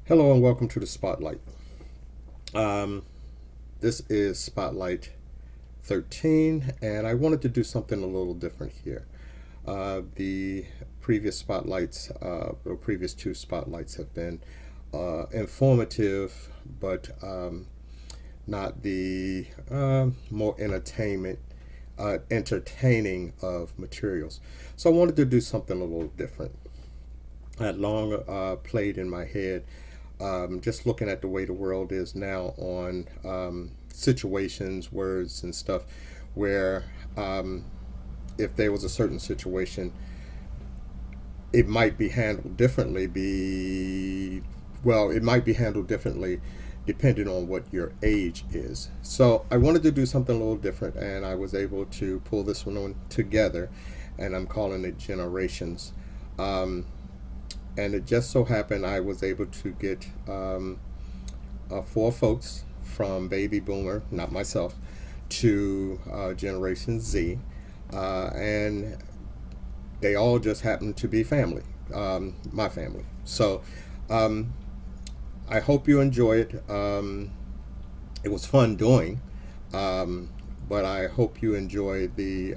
Hello and welcome to the Spotlight. Um, this is Spotlight 13, and I wanted to do something a little different here. The previous spotlights, or previous two spotlights, have been informative, but not the more entertaining of materials. So I wanted to do something a little different. I had long played in my head, just looking at the way the world is now on situations, words, and stuff, where if there was a certain situation, it might be handled differently. It might be handled differently depending on what your age is. So I wanted to do something a little different, and I was able to pull this one on together, and I'm calling it Generations. Um, and it just so happened I was able to get four folks from baby boomer, not myself, to Generation Z, and they all just happen to be family, my family. So um, I hope you enjoy it. It was fun doing, um, but I hope you enjoy the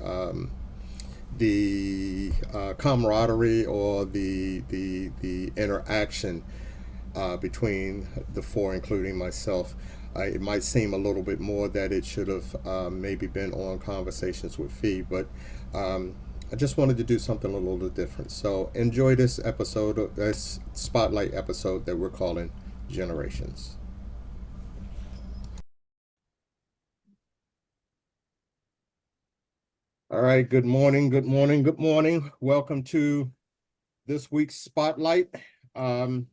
camaraderie or the interaction between the four, including myself. It might seem a little bit more that it should have maybe been on Conversations with Fee, but I just wanted to do something a little different. So enjoy this episode, this spotlight episode that we're calling Generations. All right, good morning, good morning, good morning. Welcome to this week's spotlight. Um,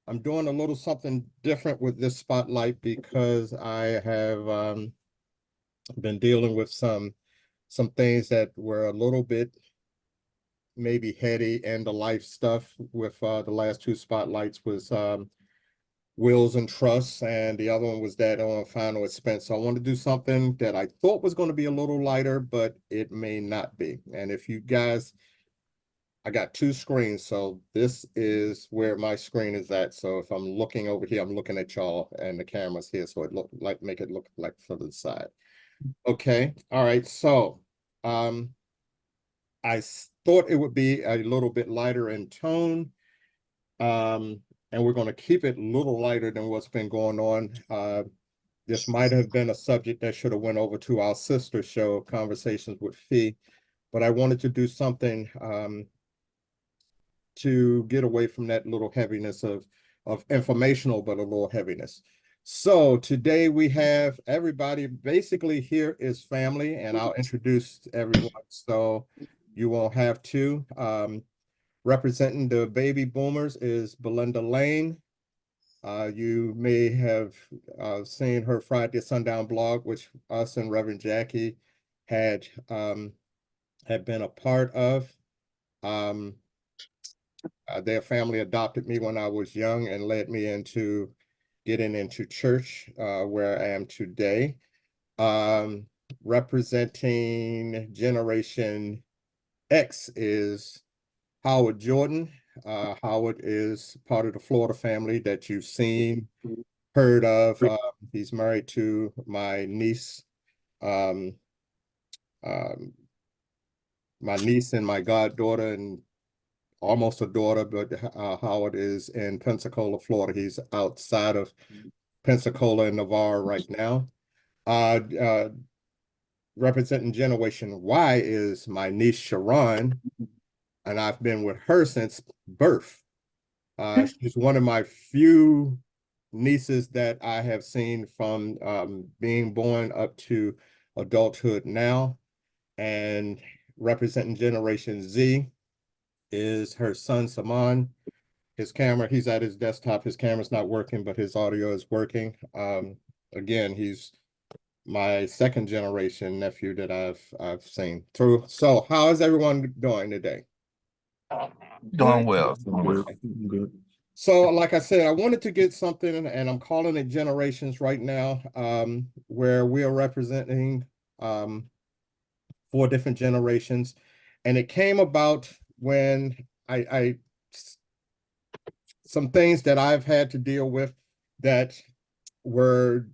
I'm doing a little something different with this spotlight because I have been dealing with some things that were a little bit maybe heady and the life stuff with the last two spotlights was wills and trusts, and the other one was that on final expense. So I want to do something that I thought was going to be a little lighter, but it may not be. And if you guys, I got two screens, so this is where my screen is at. So if I'm looking over here, I'm looking at y'all, and the camera's here, so it look like make it look like for the side. Okay, all right. So um, thought it would be a little bit lighter in tone, um, and we're going to keep it a little lighter than what's been going on. This might have been a subject that should have went over to our sister show, Conversations with Fee, but I wanted to do something to get away from that little heaviness of informational, but a little heaviness. So today we have everybody. Basically, here is family, and I'll introduce everyone so you won't have to. Representing the baby boomers is Belinda Lane. You may have seen her Friday Sundown blog, which us and Reverend Jackie had had been a part of. Um, their family adopted me when I was young and led me into getting into church, where I am today. Um, Representing Generation X is Howard Jordan. Howard is part of the Florida family that you've seen, heard of. He's married to my niece, um, um, my niece and my goddaughter, and almost a daughter, but Howard is in Pensacola, Florida. He's outside of Pensacola and Navarre right now. Uh, uh, Representing Generation Y is my niece Sharon, and I've been with her since birth. She's one of my few nieces that I have seen from being born up to adulthood now. And representing Generation Z is her son Saman. His camera, he's at his desktop. His camera's not working, but his audio is working. Again, he's my second generation nephew that I've seen through. So how is everyone doing today? Doing well. Okay. So, like I said, I wanted to get something, and I'm calling it Generations right now, where we are representing um, four different generations. And it came about when I some things that I've had to deal with that were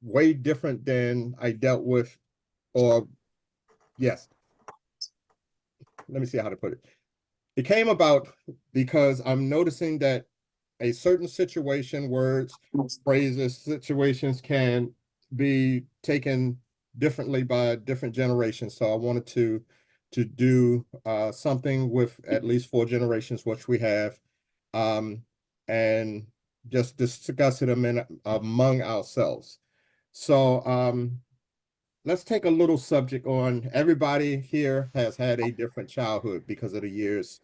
way different than I dealt with, or yes, let me see how to put it. It came about because I'm noticing that a certain situation, words, phrases, situations can be taken differently by different generations. So I wanted to do something with at least 4 generations, which we have, um, and just discuss it among ourselves. So let's take a little subject on everybody here has had a different childhood because of the years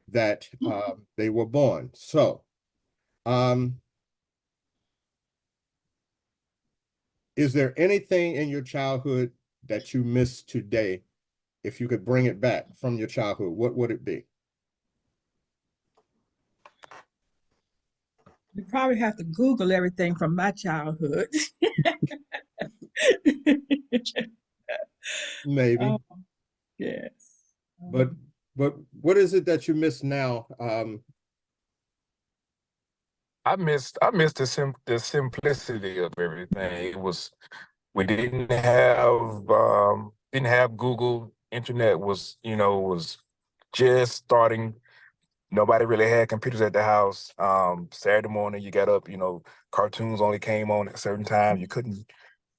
that they were born. So um, is there anything in your childhood that you miss today? If you could bring it back from your childhood, what would it be? You probably have to Google everything from my childhood. Maybe, Oh, yes. but what is it that you miss now? I missed the simplicity of everything. It was we didn't have Google. Internet was, was just starting. Nobody really had computers at the house. Saturday morning you got up, cartoons only came on at certain times. You couldn't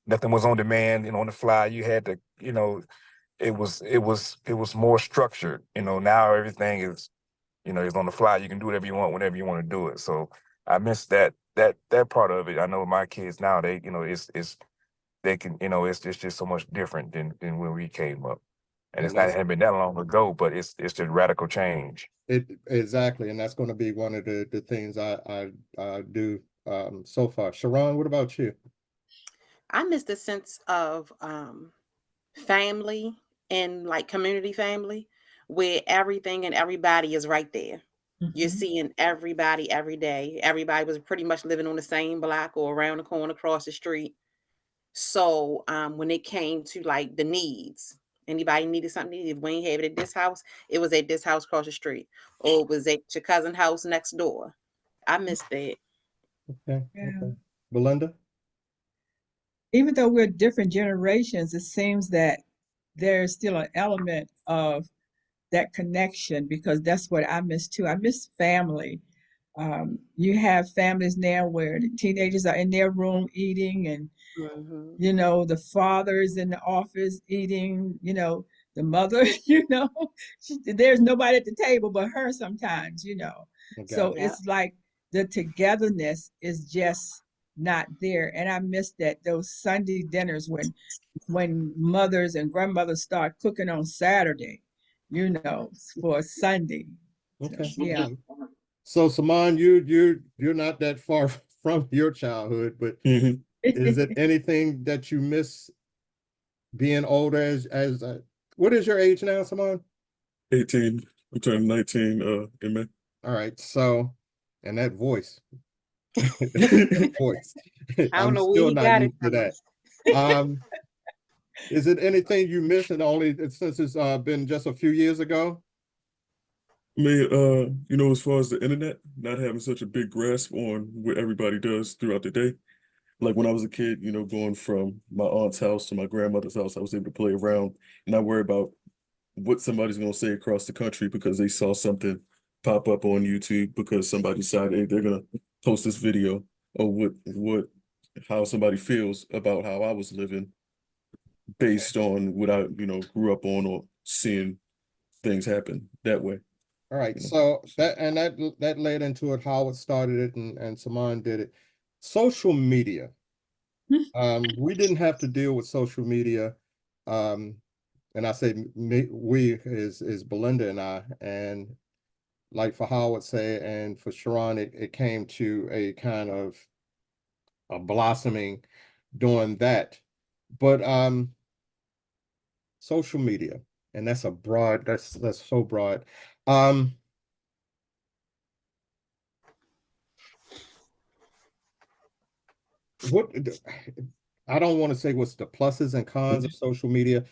Nothing was on demand, on the fly. You had to, it was more structured. Now everything is on the fly. You can do whatever you want whenever you want to do it. So I miss that part of it. I know my kids now, they, it's they can, it's just so much different than when we came up. And And it's not that's hadn't been that long ago, but it's just radical change. it exactly, and that's going to be one of the things I do so far. Sharon, what about you? I miss the sense of family and like community family where everything and everybody is right there. You're Mhm. seeing everybody every day. Everybody was pretty much living on the same block or around the corner across the street. So when it came to like the needs, anybody needed something, if we ain't have it at this house, it was at this house across the street, or it was at your cousin's house next door. I miss that. Okay, Yeah. okay. Belinda? Even though we're different generations, it seems that there's still an element of that connection because that's what I miss too. I miss family. You have families now where the teenagers are in their room eating, and Hmm. the father is in the office eating. The mother, there's nobody at the table but her sometimes. I got So you. Yeah. it's like the togetherness is just not there, and I miss that those Sunday dinners when mothers and grandmothers start cooking on Saturday, for Sunday. So Okay, yeah. okay. So Saman, you're not that far from your childhood, but Mhm. is it anything that you miss being older as what is your age now, Saman? 18. I'm turning 19 in May. All right, so and that voice, voice, I don't I'm know where still he not got it used to from. that. Um, is it anything you miss and only since it's been just a few years ago? I mean, as far as the internet, not having such a big grasp on what everybody does throughout the day. Like when I was a kid, going from my aunt's house to my grandmother's house, I was able to play around and not worry about what somebody's going to say across the country because they saw something pop up on YouTube because somebody decided, hey, they're going to post this video or how somebody feels about how I was living based on what I, grew up on or seeing things happen that way. All right, You know. so that led into it, how it started it, and Saman did it. Social media. We didn't have to deal with social media. Um, and I say me, we is Belinda and I, and like for Howard say, and for Sharon, it came to a kind of a blossoming doing that. But social media, and that's so broad. Um, what I don't want to say what's the pluses and cons of social media.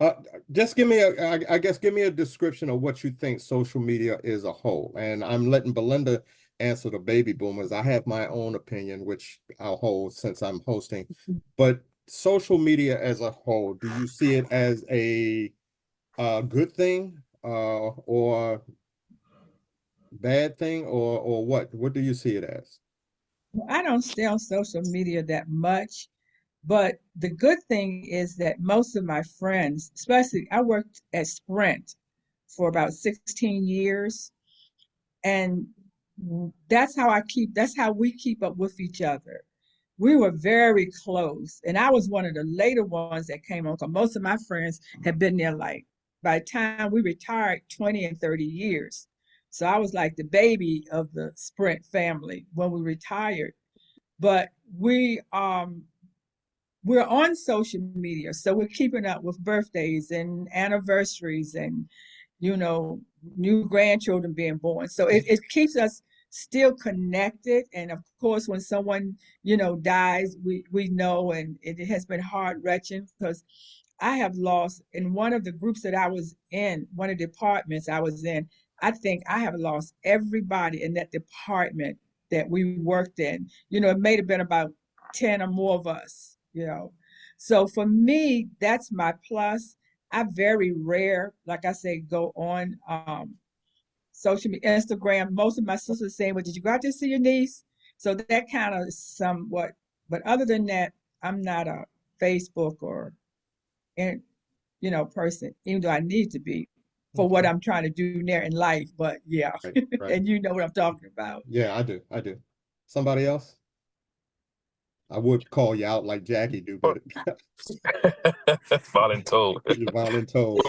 Uh, just give me I guess give me a description of what you think social media is a whole. And I'm letting Belinda answer the baby boomers. I have my own opinion, which I'll hold since I'm hosting. But social media as a whole, do you see it as a good thing or bad thing or what? What do you see it as? I don't stay on social media that much, but the good thing is that most of my friends, especially I worked at Sprint for about 16 years, and that's how we keep up with each other. We were very close, and I was one of the later ones that came on because most of my friends had been there like by the time we retired 20 and 30 years. So I was like the baby of the Sprint family when we retired. But we're on social media, so we're keeping up with birthdays and anniversaries and new grandchildren being born. So it keeps us still connected. And of course, when someone dies, we know, and it has been heart wrenching because I have lost in one of the groups that I was in, one of the departments I was in. I think I have lost everybody in that department that we worked in. It may have been about 10 or more of us. So for me, that's my plus. I very rare, like I say, go on social media, Instagram. Most of my sisters saying, "Well, did you go out to see your niece?" So that kind of somewhat. But other than that, I'm not a Facebook or and person, even though I need to be for what Okay. I'm trying to do there in life. But yeah, Right, right. and you know what I'm talking about. Yeah, I do. I do. Somebody else? I would call you out like Jackie do, but Voluntold. you're voluntold.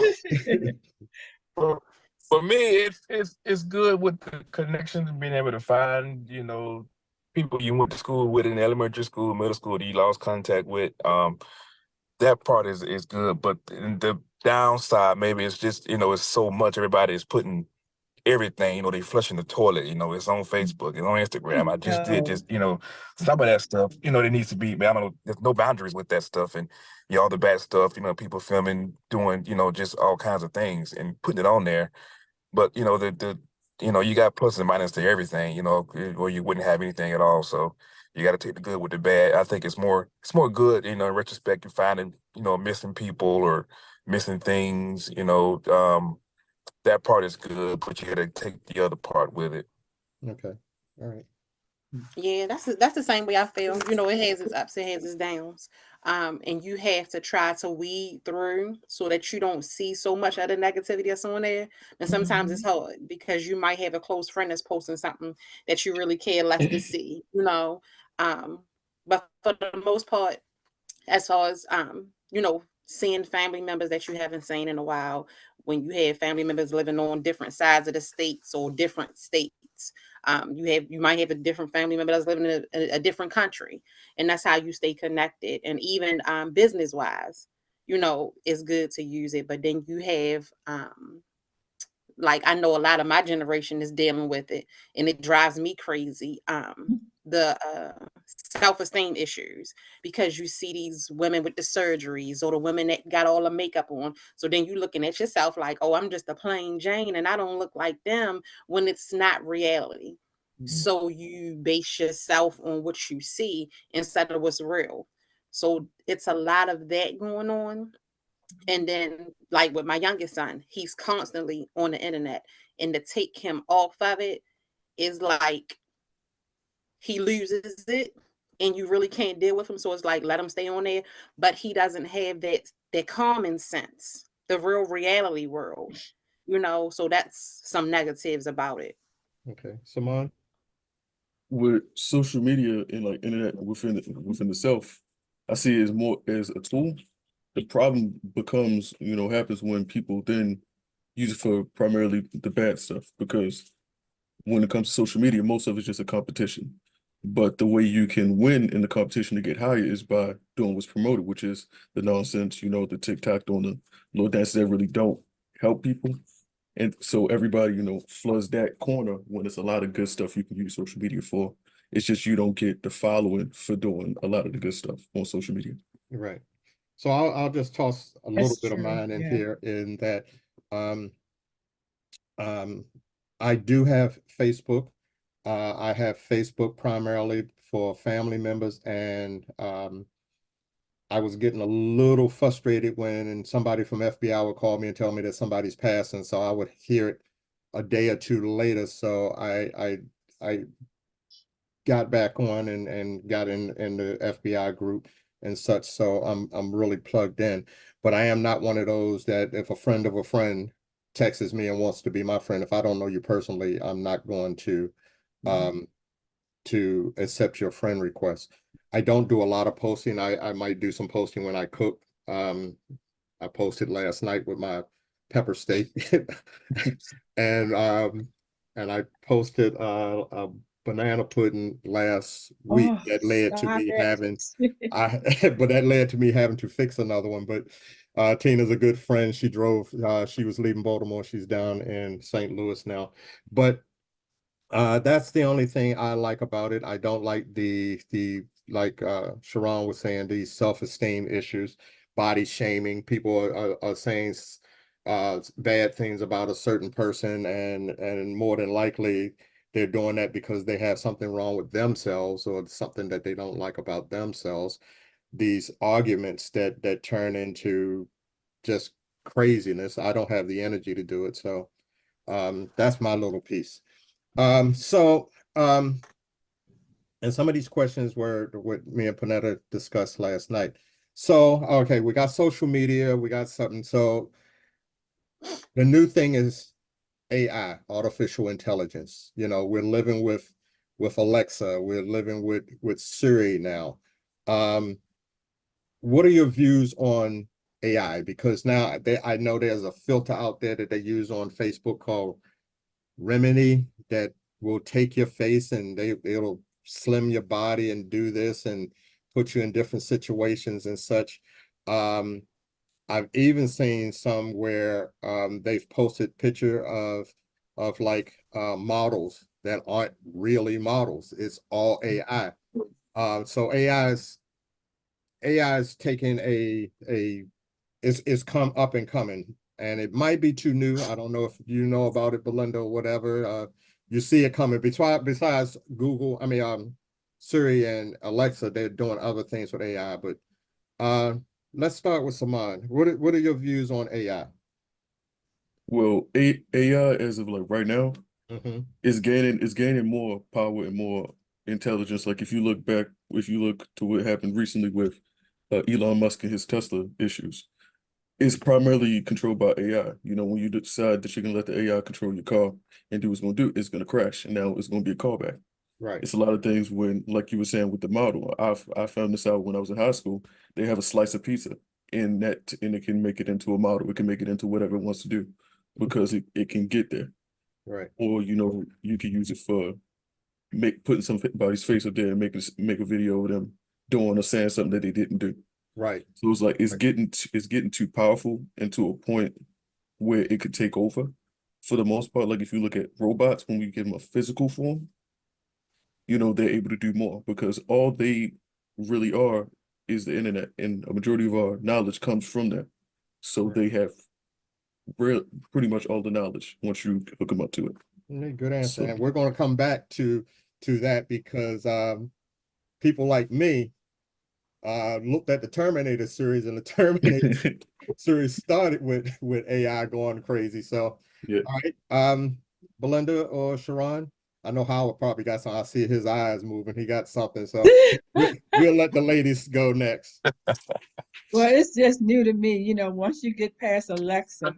For me, it's good with the connections and being able to find, people you went to school with in elementary school, middle school that you lost contact with. That part is good, but the downside maybe it's just, it's so much everybody is putting everything, they flushing the toilet, it's on Facebook, it's on Instagram. I just did No. some of that stuff, there needs to be, I don't know, there's no boundaries with that stuff and all the bad stuff, people filming, doing, just all kinds of things and putting it on there. But you got plus and minus to everything, or you wouldn't have anything at all. So you got to take the good with the bad. I think it's more good, in retrospect, you're finding, missing people or missing things, that part is good, but you got to take the other part with it. Okay. All right. Yeah, that's the same way I feel. It has its ups, it has its downs. And you have to try to weed through so that you don't see so much of the negativity that's on there. And sometimes it's hard because you might have a close friend that's posting something that you really care less to see. But for the most part, as far as seeing family members that you haven't seen in a while, when you have family members living on different sides of the states or different states, you might have a different family member that's living in a different country, and that's how you stay connected. And even business wise, it's good to use it. But then you have like I know a lot of my generation is dealing with it, and it drives me crazy. The self-esteem issues, because you see these women with the surgeries or the women that got all the makeup on. So then you looking at yourself like, oh, I'm just a plain Jane and I don't look like them, when it's not reality. So you base yourself on what you see instead of what's real. So it's a lot of that going on. And then, like with my youngest son, he's constantly on the internet, and to take him off of it is like he loses it, and you really can't deal with him. So it's like let him stay on there, but he doesn't have that common sense, the real reality world. So that's some negatives about it. Okay. Simone? With social media and like internet within itself, I see it as more as a tool. The problem becomes, happens when people then use it for primarily the bad stuff, because when it comes to social media, most of it's just a competition. But the way you can win in the competition to get higher is by doing what's promoted, which is the nonsense, the TikTok doing the little dances that really don't help people. And so everybody, floods that corner when it's a lot of good stuff you can use social media for. It's just you don't get the following for doing a lot of the good stuff on social media. Right. So I'll just toss a little That's bit of true. mine in Yeah. here in that um I do have Facebook. I have Facebook primarily for family members, and I was getting a little frustrated when somebody from FBI would call me and tell me that somebody's passing, so I would hear it a day or two later. So I got back on and got in the FBI group and such. So I'm really plugged in. But I am not one of those that if a friend of a friend texts me and wants to be my friend, if I don't know you personally, I'm not going to accept your friend request. I don't do a lot of posting. I might do some posting when I cook. I posted last night with my pepper steak, and I posted a banana pudding last week Oh, that led to stop me it. having but that led to me having to fix another one. But Tina's a good friend. She drove. She was leaving Baltimore. She's down in St. Louis now, but that's the only thing I like about it. I don't like the like Sharon was saying, these self-esteem issues, body shaming. People are saying bad things about a certain person, and more than likely they're doing that because they have something wrong with themselves or something that they don't like about themselves. These arguments that turn into just craziness. I don't have the energy to do it. So that's my little piece. So, and some of these questions were what me and Panetta discussed last night. So, okay, we got social media, we got something. So the new thing is AI, artificial intelligence. You know, we're living with Alexa, we're living with Siri now. What are your views on AI? Because now I know there's a filter out there that they use on Facebook called Remedy that will take your face and it'll slim your body and do this and put you in different situations and such. I've even seen some where they've posted picture of like models that aren't really models. It's all AI. So AI is taking it's come up and coming, and it might be too new. I don't know if you know about it, Belinda, or whatever. You see it coming. Besides Google, I mean, Siri and Alexa, they're doing other things with AI. But let's start with Saman. What are your views on AI? Well, AI as of like right now Mm-hmm. is gaining more power and more intelligence. Like if you look to what happened recently with Elon Musk and his Tesla issues, it's primarily controlled by AI. You know, when you decide that you're gonna let the AI control your car and do what it's gonna do, it's gonna crash, and now it's gonna be a callback. Right, It's a lot of things when, like you were saying with the model. I found this out when I was in high school. They have a slice of pizza and it can make it into a model. It can make it into whatever it wants to do because it can get there. right, Or, you know, you can use it for putting somebody's face up there and make a video of them doing or saying something that they didn't do. right, So it's like right, it's getting too powerful and to a point where it could take over for the most part. Like if you look at robots, when we give them a physical form, you know, they're able to do more because all they really are is the internet, and a majority of our knowledge comes from that. So right. they have real pretty much all the knowledge once you hook them up to it. Good answer. So And we're going to come back to that because people like me looked at the Terminator series, and the Terminator series started with AI going crazy. So, yeah. all right, Belinda or Sharon, I know Howard probably got some. I see his eyes moving. He got something. So we'll let the ladies go next. Well, it's just new to me, once you get past Alexa,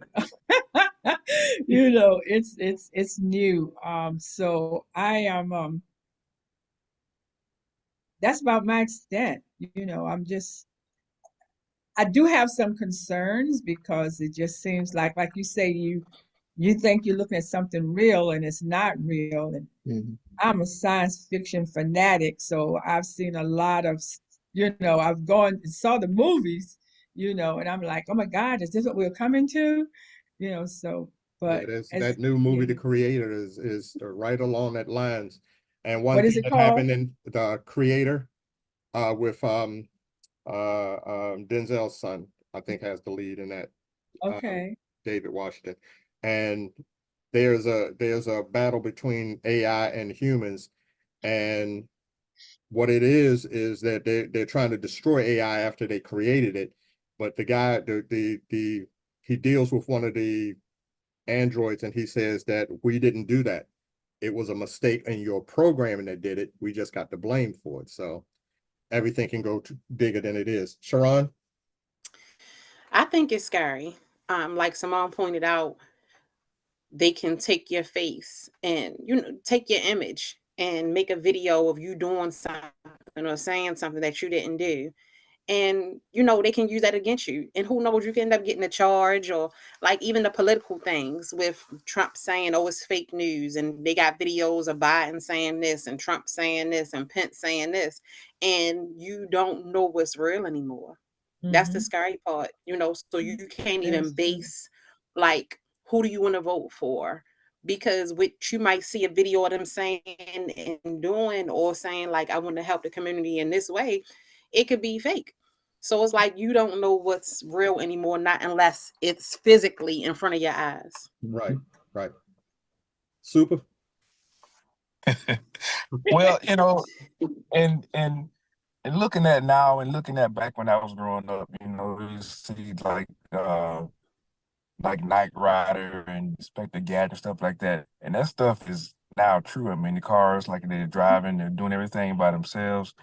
it's new. So I am that's about my extent. I do have some concerns because it just seems like you say, you think you're looking at something real and it's not real. And Mhm. I'm a science fiction fanatic, so I've seen a lot of, I've gone and saw the movies, and I'm like, oh my God, is this what we're coming to? So, Yeah, but there's as that new movie, yeah, The Creator, is right along that lines. And one what is thing it that called? happened in The Creator, with Denzel's son, I think has the lead in that, uh, Okay. David Washington, and there's a battle between AI and humans, and what it is that they're trying to destroy AI after they created it. But the guy, he deals with one of the androids, and he says that we didn't do that. It was a mistake in your programming that did it. We just got the blame for it. So everything can go bigger than it is. Sharon? I think it's scary. Like Simone pointed out, they can take your face and take your image and make a video of you doing something or saying something that you didn't do, and they can use that against you, and who knows, you can end up getting a charge. Or like even the political things with Trump saying, oh, it's fake news, and they got videos of Biden saying this and Trump saying this and Pence saying this, and you don't know what's real anymore. That's the scary part, so you can't even That's true. base, like, who do you want to vote for? Because what you might see a video of them saying and doing, or saying like, I want to help the community in this way, it could be fake. So it's like you don't know what's real anymore, not unless it's physically in front of your eyes. Right, right. Super. Well, and looking at now and looking at back when I was growing up, you see like Knight Rider and Inspector Gadget and stuff like that. And that stuff is now true. I mean, the cars, like they're driving, they're doing everything by themselves.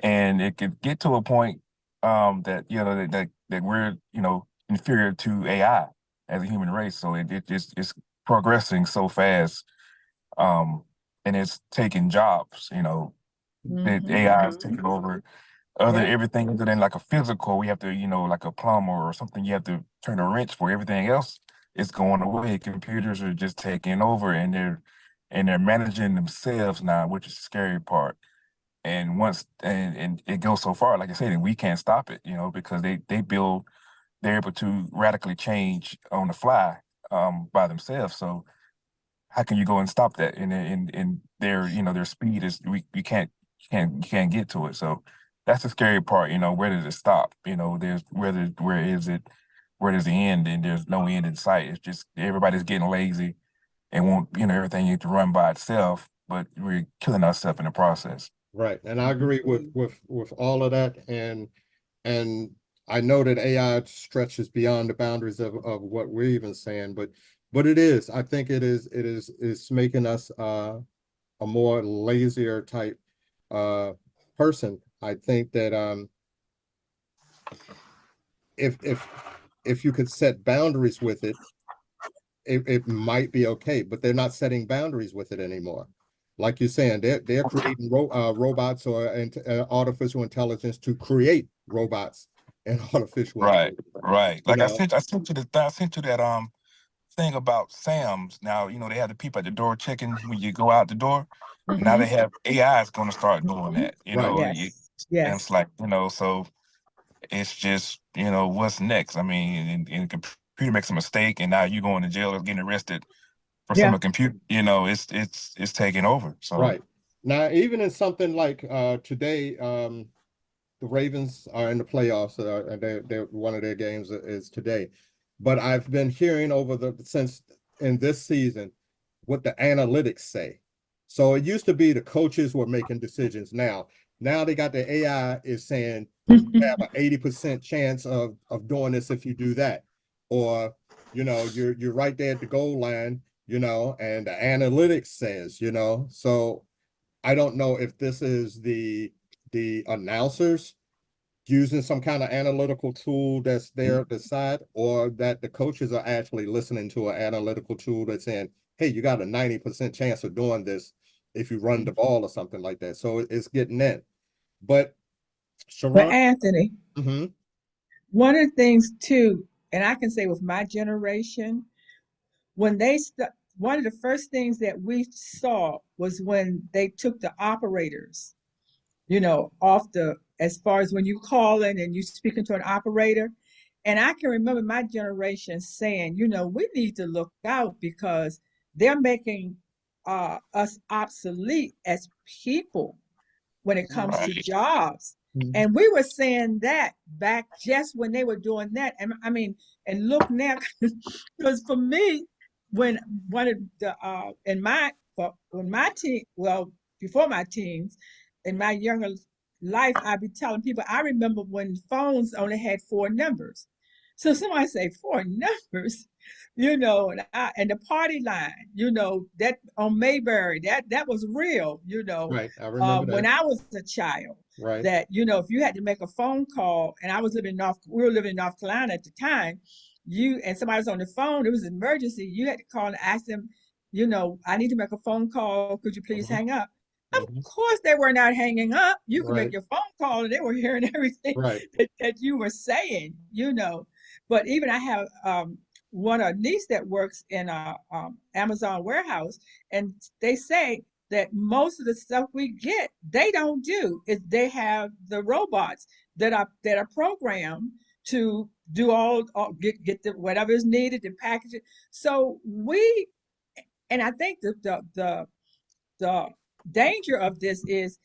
And it could get to a point that, that we're, inferior to AI as a human race. So it's progressing so fast. And it's taking jobs, that AI is taking over everything other than like a physical. We have to, like a plumber or something, you have to turn a wrench for. Everything else is going away. Computers are just taking over, and they're managing themselves now, which is the scary part. And and it goes so far, like I said, and we can't stop it, because they're able to radically change on the fly by themselves. So how can you go and stop that? And their speed is, you can't get to it. So that's the scary part. Where does it stop? There's where is it? Where does the end? And there's no end in sight. It's just everybody's getting lazy and want everything to run by itself, but we're killing ourselves in the process. Right. And I agree with all of that. And I know that AI stretches beyond the boundaries of what we're even saying, but it is. I think it's making us a more lazier type person. I think that if you could set boundaries with it, it might be okay, but they're not setting boundaries with it anymore. Like you're saying, they're creating robots or artificial intelligence to create robots and artificial Right, intelligence. right. You Like know, I sent you that thing about Sam's. Now, they have the people at the door checking when you go out the door. Now they have AI is going to start doing that. Right. Yes. And it's like, so it's just, what's next? I mean, and computer makes a mistake, and now you going to jail or getting arrested for some Yeah. of the computer. It's taking over. So Right. Now, even in something like today, the Ravens are in the playoffs, and they're one of their games is today. But I've been hearing since in this season what the analytics say. So it used to be the coaches were making decisions. Now they got the AI is saying you have an 80% chance of doing this if you do that, or you're right there at the goal line, and the analytics says, so I don't know if this is the announcers using some kind of analytical tool that's there at the side, or that the coaches are actually listening to an analytical tool that's saying, hey, you got a 90% chance of doing this if you run the ball or something like that. So it's getting in. But But Sharon, Anthony, mhm, one of the things too, and I can say with my generation, when one of the first things that we saw was when they took the operators, off as far as when you call in and you speaking to an operator. And I can remember my generation saying, we need to look out because they're making us obsolete as people when it comes to right, jobs. mhm, And we were saying that back just when they were doing that. And I mean, and look now, because for me, when one of the when my teen, well, before my teens, in my younger life, I'd be telling people I remember when phones only had four numbers. So somebody say four numbers, and the party line, that on Mayberry, that was real, Right. I remember when that. I was a child. Right. That if you had to make a phone call, and we were living in North Carolina at the time, and somebody was on the phone, it was an emergency, you had to call and ask them, I need to make a phone call, could you please Mhm. hang up? Of Mhm. course they were not hanging up. You could make Right. your phone call and they were hearing everything Right. that you were saying. But even I have a niece that works in a Amazon warehouse, and they say that most of the stuff we get, they don't do. They have the robots that are programmed to do all get the whatever is needed to package it. So and I think the danger of this is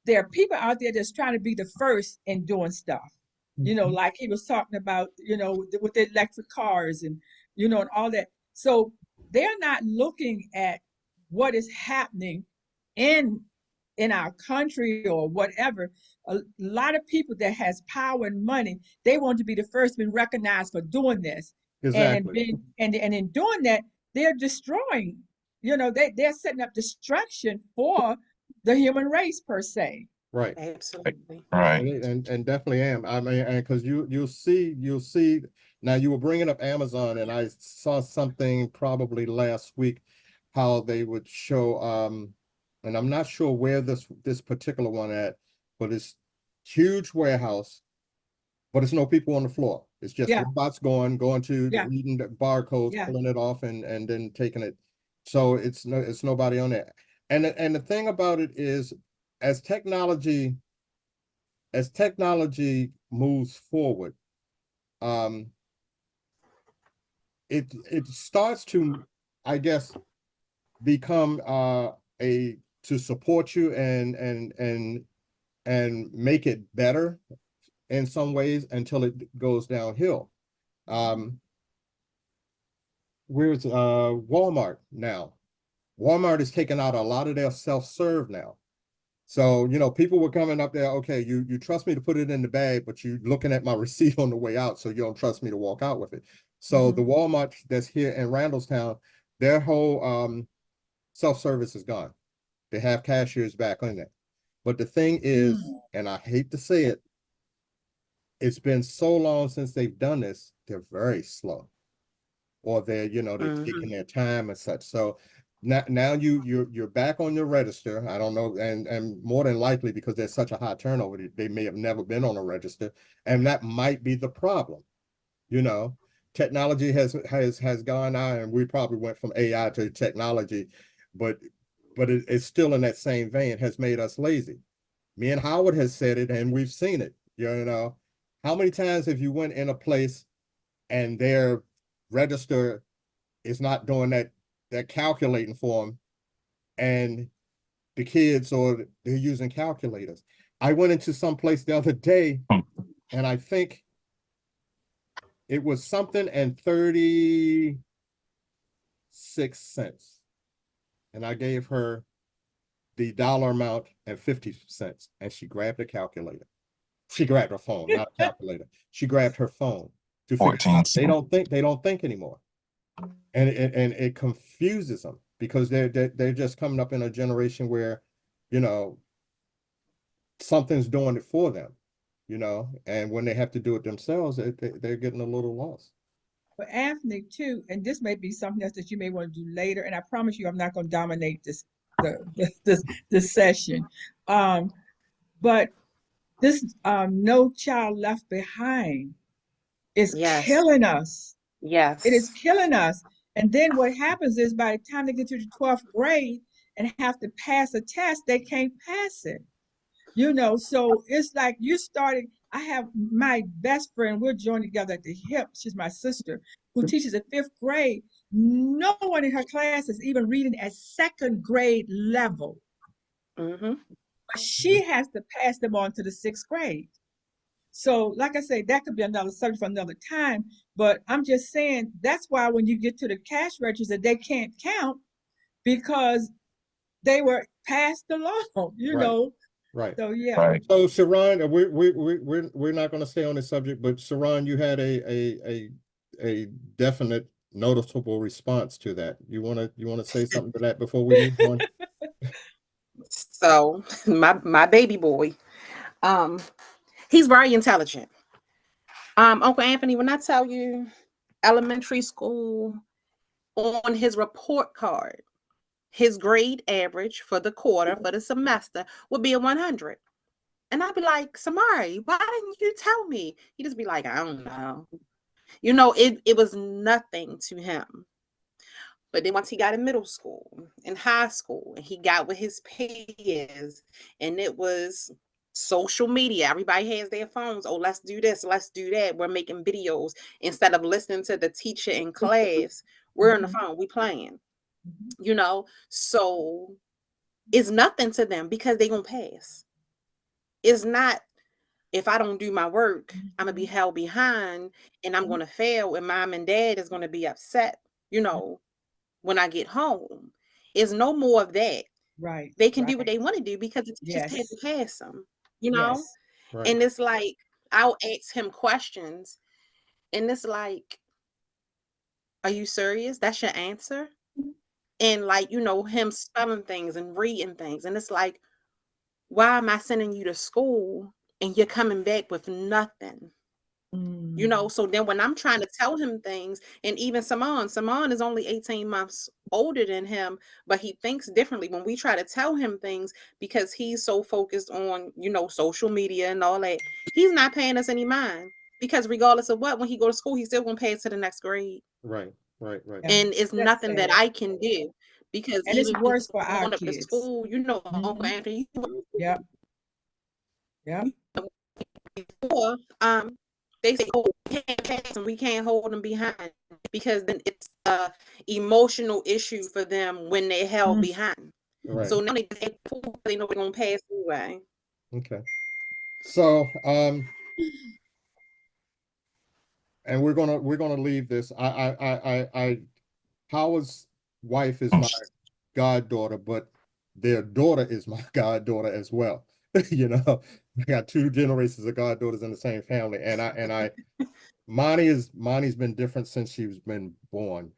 there are people out there that's trying to be the first in doing stuff. Mhm. Like he was talking about, with the electric cars and all that. So they're not looking at what is happening in in our country or whatever. A lot of people that has power and money, they want to be the first to be recognized for doing this. And Exactly. being and in doing that, they're destroying, they're setting up destruction for the human race per se. Right. Absolutely. Right. And definitely am. I mean, and because you'll see now you were bringing up Amazon, and I saw something probably last week how they would show and I'm not sure where this particular one at, but it's huge warehouse, but it's no people on the floor. It's just Yeah, robots going to yeah, reading the barcodes, yeah. pulling it off, and then taking it. So it's nobody on there. And the thing about it is, as technology as technology moves forward, um, it starts to, I guess, become a to support you and make it better in some ways until it goes downhill. Um, where's Walmart now? Walmart is taking out a lot of their self-serve now. So, people were coming up there, okay, you trust me to put it in the bag, but you looking at my receipt on the way out, so you don't trust me to walk out with it. So the Hmm. Walmart that's here in Randallstown, their whole self-service is gone. They have cashiers back on there. But the thing is, Mm. and I hate to say it, it's been so long since they've done this, they're very slow. Or they're taking Hmm. their time and such. So now you're back on your register. I don't know, and more than likely because there's such a high turnover, they may have never been on a register, and that might be the problem. You know, Technology has gone out, and we probably went from AI to technology, but it's still in that same vein, has made us lazy. Me and Howard has said it, and we've seen it. How many times have you went in a place and their register is not doing that calculating for them, and the kids or they're using calculators. I went into some place the other day, and I think it was something and 36 cents, and I gave her the dollar amount and 50 cents, and she grabbed a calculator. She grabbed her phone, not a calculator. She grabbed her phone to figure it 14 out. cents. They don't think anymore, and it confuses them because they're just coming up in a generation where, you know, something's doing it for them, and when they have to do it themselves, they're getting a little lost. But Anthony too, and this may be something else that you may want to do later. And I promise you, I'm not going to dominate this session. Um, but this No Child Left Behind is Yes. killing us. It is Yes. killing us. And then what happens is by the time they get to the 12th grade and have to pass a test, they can't pass it. So it's like you started. I have my best friend, we're joined together at the hip. She's my sister who teaches at fifth grade. No one in her class is even reading at second grade level. Hmm. But she has to pass them on to the sixth grade. So, like I say, that could be another subject for another time. But I'm just saying that's why when you get to the cash register, they can't count because they were passed the law, you Right. know. Right. So yeah. Right. So Sharon, we're not going to stay on this subject, but Sharon, you had a definite noticeable response to that. You want to say something to that before we move on? So my baby boy, um, he's very intelligent. Uncle Anthony, when I tell you elementary school, on his report card, his grade average for the quarter, for the semester, would be a 100. And I'd be like, Samari, why didn't you tell me? He'd just be like, I don't know. You know, it was nothing to him. But then once he got in middle school, in high school, and he got with his peers, and it was social media. Everybody has their phones. Oh, let's do this, let's do that. We're making videos. Instead of listening to the teacher in class, we're on the phone, we playing, you know? So it's nothing to them because they gonna pass. It's not, if I don't do my work, I'm gonna be held behind and I'm gonna fail, and mom and dad is gonna be upset, you know, when I get home. It's no more of that. Right. They can do what Right. they want to do because the teachers had Yes. to pass them, you know? Yes. Right. And it's like, I'll ask him questions, and it's like, are you serious? That's your answer? And like, you know, him spelling things and reading things. And it's like, why am I sending you to school and you're coming back with nothing? You know, so then when I'm trying to tell him things, and even Simon is only 18 months older than him, but he thinks differently when we try to tell him things because he's so focused on, you know, social media and all that. He's not paying us any mind because regardless of what, when he go to school, he's still gonna pay it to the next grade. Right. Right. Right. Yeah. And it's That's nothing that sad. I can do because And it's even worse for our going up to kids. school, you know, Uncle Mhm. Anthony, Yep. Yep. before, they say, oh, we can't pass and we can't hold them behind because then it's a emotional issue for them when they're held behind. Right. So now they know they're gonna pass anyway. Okay. So, and we're gonna leave this. Howard's wife is my goddaughter, but their daughter is my goddaughter as well. You know, I got two generations of goddaughters in the same family, and Monty's been different since she's been born,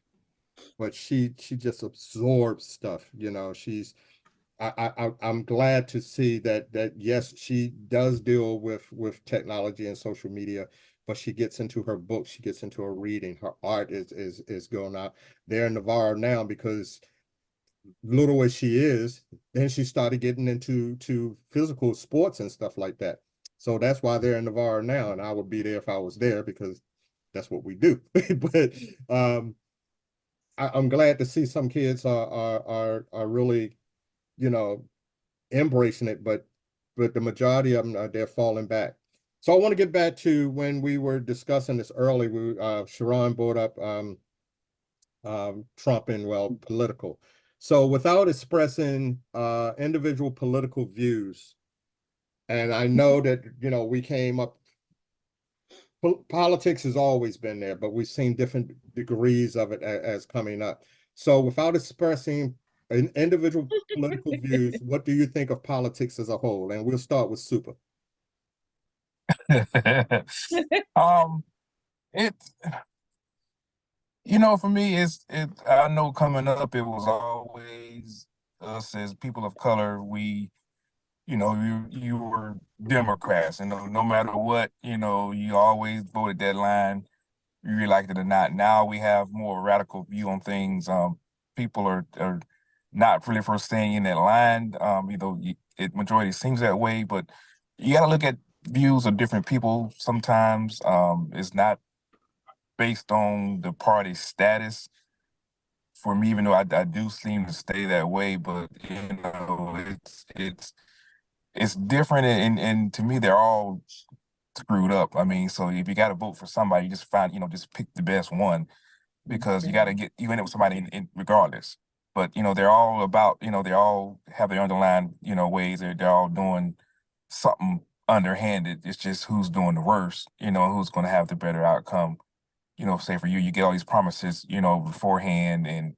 but she just absorbs stuff. You know, I'm glad to see that yes, she does deal with technology and social media, but she gets into her books, she gets into her reading, her art is going out there in Navarre now because little as she is, then she started getting into physical sports and stuff like that. So that's why they're in Navarre now, and I would be there if I was there because that's what we do. But I'm glad to see some kids are really, you know, embracing it, but the majority of them they're falling back. So I want to get back to when we were discussing this early. Sharon brought up Trump and well political. So without expressing individual political views, and I know that we came up. Politics has always been there, but we've seen different degrees of it as coming up. So without expressing individual political views, what do you think of politics as a whole? And we'll start with Super. It for me, I know coming up, it was always us as people of color. You were Democrats, no matter what, you always voted that line, you liked it or not. Now we have more radical view on things. People are not really for staying in that line. Majority seems that way, but you got to look at views of different people. Sometimes it's not based on the party status for me, even though I do seem to stay that way, but it's different, and to me they're all screwed up. I mean, so if you got to vote for somebody, you just just pick the best one because you end up with somebody in regardless. But they're all about they all have their underlying ways they're all doing something underhanded. It's just who's doing the worst, who's going to have the better outcome. Say for you, you get all these promises, beforehand, and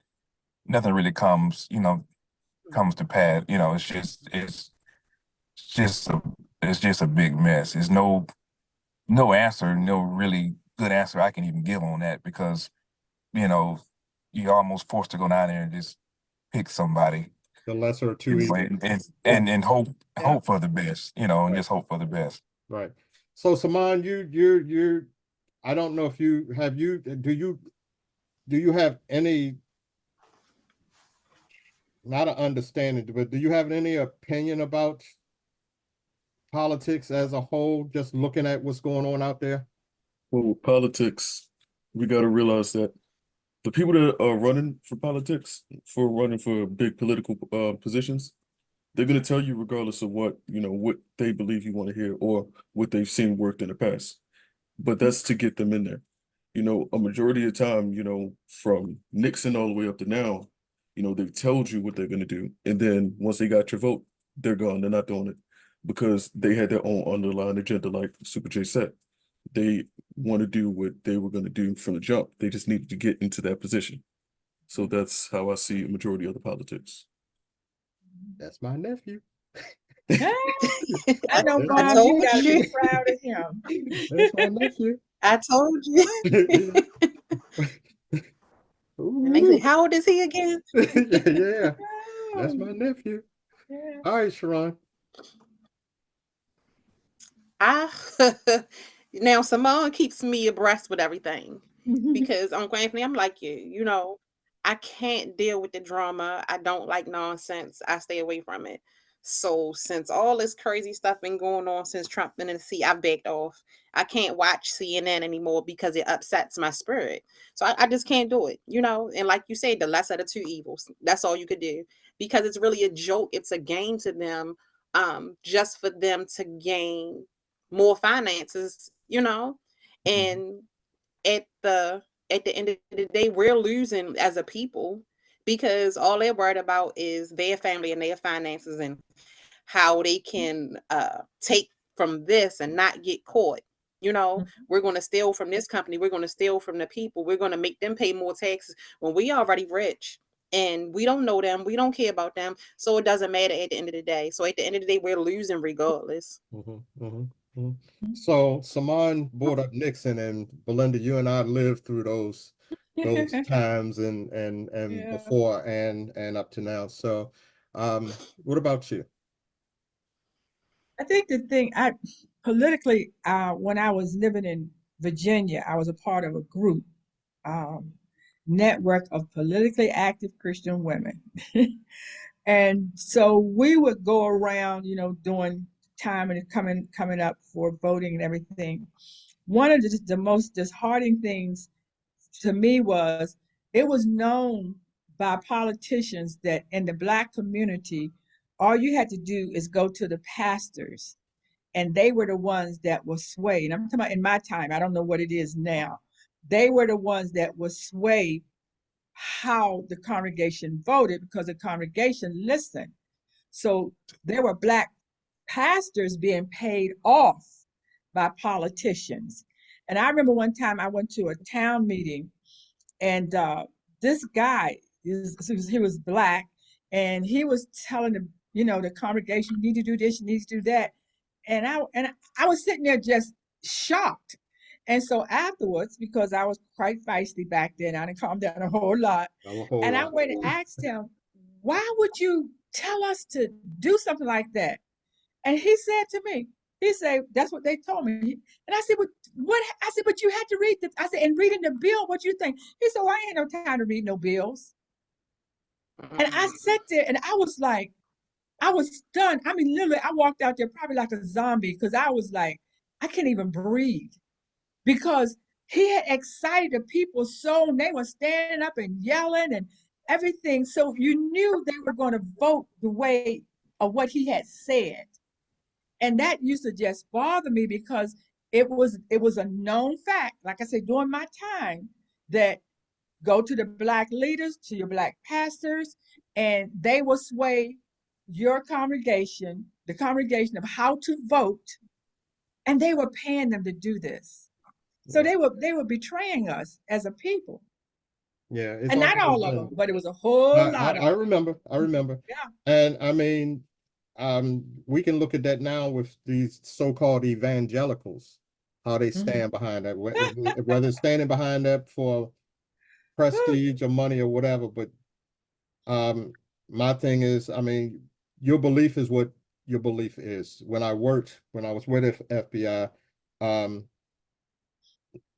nothing really comes to pass. It's just a big mess. There's no answer, no really good answer I can even give on that, because you're almost forced to go down there and just pick somebody, The lesser of two evils. and hope Yeah. for the best, and Right. just hope for the best. Right. So Saman, you're I don't know if do you have any, not an understanding, but do you have any opinion about politics as a whole, just looking at what's going on out there? Well, with politics, we got to realize that the people that are running for politics, running for big political positions, they're going to tell you regardless of what they believe you want to hear or what they've seen worked in the past. But that's to get them in there. A majority of the time, from Nixon all the way up to now, they've told you what they're going to do, and then once they got your vote, they're gone. They're not doing it because they had their own underlying agenda, like Super J said. They want to do what they were going to do from the jump. They just needed to get into that position. So that's how I see a majority of the politics. That's my nephew. I know, That's Mom, my you gotta you. be proud of him. That's my nephew. I told you. And they Ooh. say, how old is he again? Yeah, that's my nephew. Yeah. All right, Sharon. I now Simone keeps me abreast with everything, because Uncle Anthony, I'm like you, I can't deal with the drama. I don't like nonsense. I stay away from it. So since all this crazy stuff been going on since Trump been in the seat, I've backed off. I can't watch CNN anymore because it upsets my spirit. So I just can't do it, And like you said, the lesser of the two evils. That's all you could do, because it's really a joke. It's a game to them, just for them to gain more finances, and at the end of the day, we're losing as a people, because all they're worried about is their family and their finances and how they can take from this and not get caught. We're going to steal from this company. We're going to steal from the people. We're going to make them pay more taxes when we already rich. And we don't know them. We don't care about them. So it doesn't matter at the end of the day. So at the end of the day, we're losing regardless. So Saman brought up Nixon, and Belinda, you and I lived through those times and Yeah. before and up to now. So what about you? I think the thing politically, when I was living in Virginia, I was a part of a group, network of politically active Christian women. And so we would go around, doing time and coming up for voting and everything. One of the most disheartening things to me was it was known by politicians that in the Black community, all you had to do is go to the pastors, and they were the ones that were swayed. I'm talking about in my time, I don't know what it is now. They were the ones that would sway how the congregation voted, because the congregation listened. So there were Black pastors being paid off by politicians. And I remember one time I went to a town meeting, and this guy, he was Black, and he was telling the congregation, you need to do this, you need to do that. And I was sitting there just shocked. And so afterwards, because I was quite feisty back then, I didn't calm down a whole lot. And I went and asked him, why would you tell us to do something like that? And he said to me, he said, that's what they told me. And I said, what? I said, but you had to read I said, and reading the bill, what you think? He said, well, I ain't no time to read no bills. And I sat there and I was like, I was stunned. I mean, literally, I walked out there probably like a zombie, because I was like, I can't even breathe, because he had excited the people so, and they were standing up and yelling and everything. So you knew they were going to vote the way of what he had said. And that used to just bother me, because it was a known fact, like I said, during my time, that go to the Black leaders, to your Black pastors, and they will sway your congregation, the congregation, of how to vote and they were paying them to do this. So they were betraying us as a people. Yeah, it's And not always all of been. them, but it was a whole lot of I them. remember. I remember. Yeah. And I mean, we can look at that now with these so-called evangelicals, how they Mhm. stand behind that, whether it's standing behind that for prestige or money or whatever. But my thing is, I mean, your belief is what your belief is. When I was with FBI, um,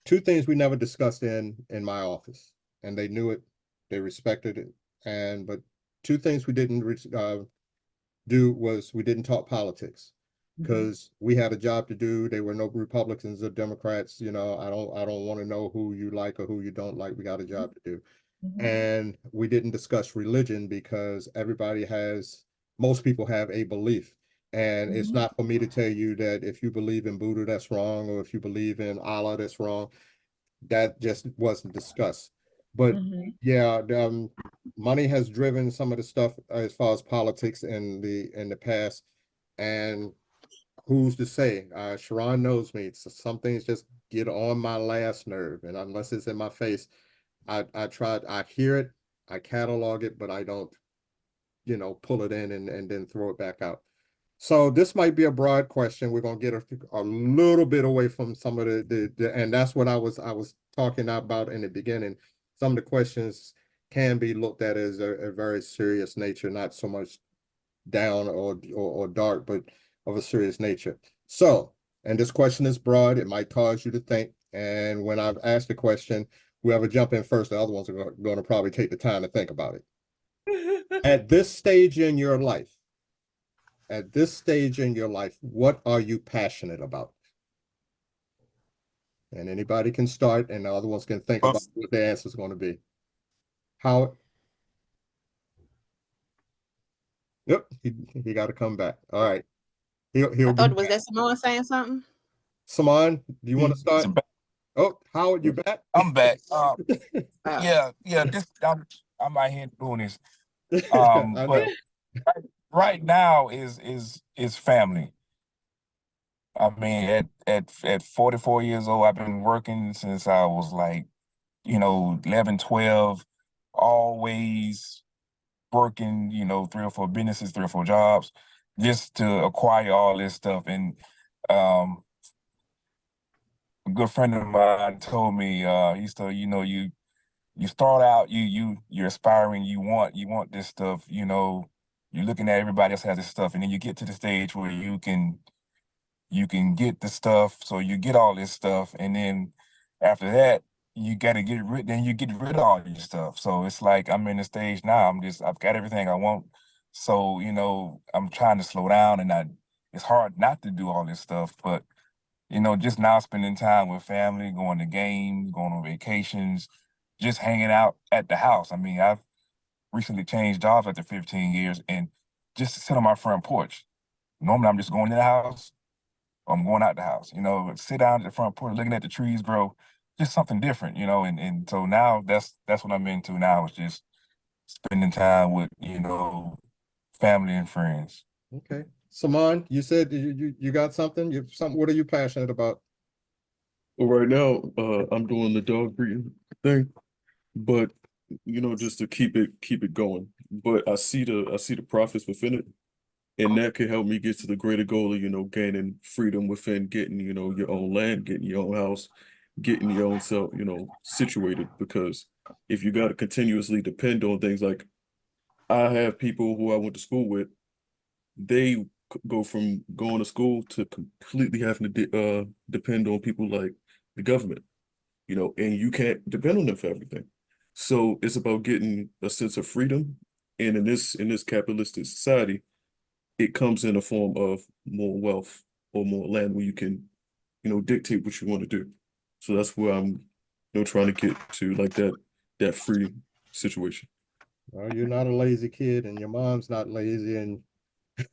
two things we never discussed in my office, and they knew it, they respected it, and but two things we didn't do was we didn't talk politics because we had a job to do. There were no Republicans or Democrats. I don't want to know who you like or who you don't like. We got a job to do. And we didn't discuss religion because most people have a belief. And it's not for me to tell you that if you believe in Buddha, that's wrong, or if you believe in Allah, that's wrong. That just wasn't discussed. But yeah, money has driven some of the stuff as far as politics in the past. And who's to say? Sharon knows me. So some things just get on my last nerve, and unless it's in my face, I hear it, I catalog it, but I don't, pull it in and then throw it back out. So this might be a broad question. We're gonna get a little bit away from some of and that's what I was talking about in the beginning. Some of the questions can be looked at as a very serious nature, not so much down or dark, but of a serious nature. So, and this question is broad. It might cause you to think. And when I've asked the question, whoever jump in first, the other ones are going to probably take the time to think about it. At this stage in your life, what are you passionate about? And anybody can start, and the other ones can think about what the answer is going to be. How? Yep, he got to come back. All right, he'll I be thought, was back. that Simone saying something? Simon, do you want to start? Oh, Howard, you back? I'm back. Oh. Yeah. I'm out here doing this. I But know. right now is family. I mean, at 44 years old, I've been working since I was like, 11, 12, always working, 3 or 4 businesses, 3 or 4 jobs, just to acquire all this stuff. And um, a good friend of mine told me, he said, you start out, you're aspiring, you want this stuff, you're looking at everybody else has this stuff, and then you get to the stage where you can get the stuff, so you get all this stuff, and then after that, you got to get rid of all your stuff. So it's like I'm in the stage now. I've got everything I want. So, I'm trying to slow down, and it's hard not to do all this stuff, but just now spending time with family, going to games, going on vacations, just hanging out at the house. I mean, I've recently changed jobs after 15 years, and just to sit on my front porch. Normally, I'm just going in the house, or I'm going out the house, sit down at the front porch, looking at the trees grow, just something different, and so now that's what I'm into now, is just spending time with, family and friends. Okay. Simon, you said you got something? What are you passionate about? Well, right now, I'm doing the dog breeding thing, but just to keep it going. But I see the profits within it, and that could help me get to the greater goal of, gaining freedom within getting, your own land, getting your own house, getting your own self, situated. Because if you got to continuously depend on things, like I have people who I went to school with, they go from going to school to completely having to depend on people like the government, and you can't depend on them for everything. So it's about getting a sense of freedom. And in this capitalistic society, it comes in a form of more wealth or more land where you can, dictate what you want to do. So that's where I'm, trying to get to, like that free situation. Well, you're not a lazy kid, and your mom's not lazy, and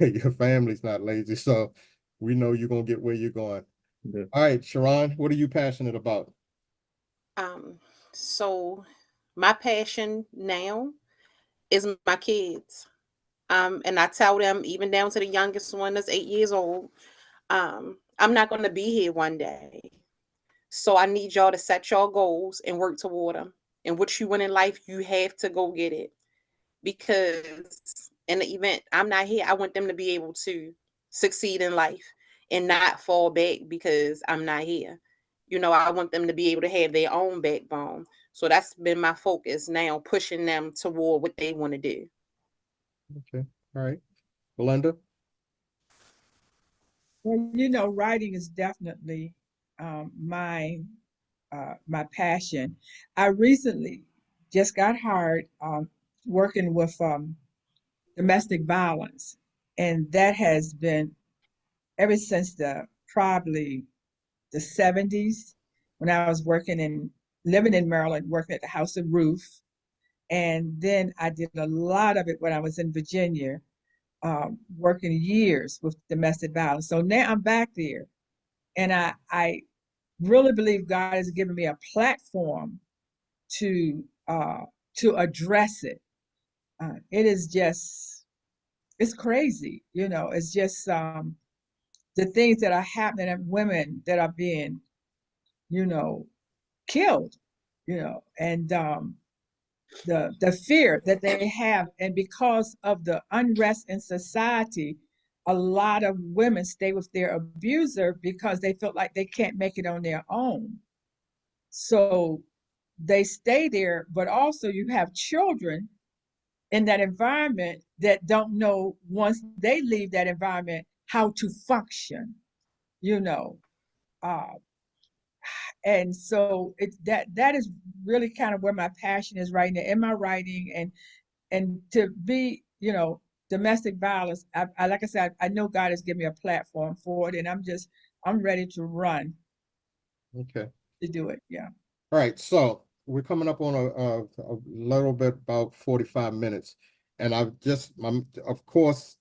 your family's not lazy. So we know you're gonna get where you're going. Yeah. All right, Sharon, what are you passionate about? So my passion now is my kids. And I tell them, even down to the youngest one that's 8 years old, I'm not going to be here one day. So I need y'all to set y'all goals and work toward them. And what you want in life, you have to go get it. Because in the event I'm not here, I want them to be able to succeed in life and not fall back because I'm not here. You know, I want them to be able to have their own backbone. So that's been my focus now, pushing them toward what they want to do. Okay. All right. Belinda? Well, you know, writing is definitely my my passion. I recently just got hired working with domestic violence, and that has been ever since the probably the 70s when I was working in living in Maryland, working at the House of Ruth, and then I did a lot of it when I was in Virginia, working years with domestic violence. So now I'm back there, and I really believe God has given me a platform to to address it. It is just it's crazy, you know. It's just the things that are happening and women that are being, you know, killed, you know, and the fear that they have, and because of the unrest in society, a lot of women stay with their abuser because they feel like they can't make it on their own. So they stay there, but also you have children in that environment that don't know once they leave that environment how to function, you know. Uh, and so it that is really kind of where my passion is right now in my writing, and to be, you know, domestic violence. I like I said, I know God has given me a platform for it, and I'm ready to run Okay. to do it. Yeah. All right. So we're coming up on a little bit about 45 minutes. And of course,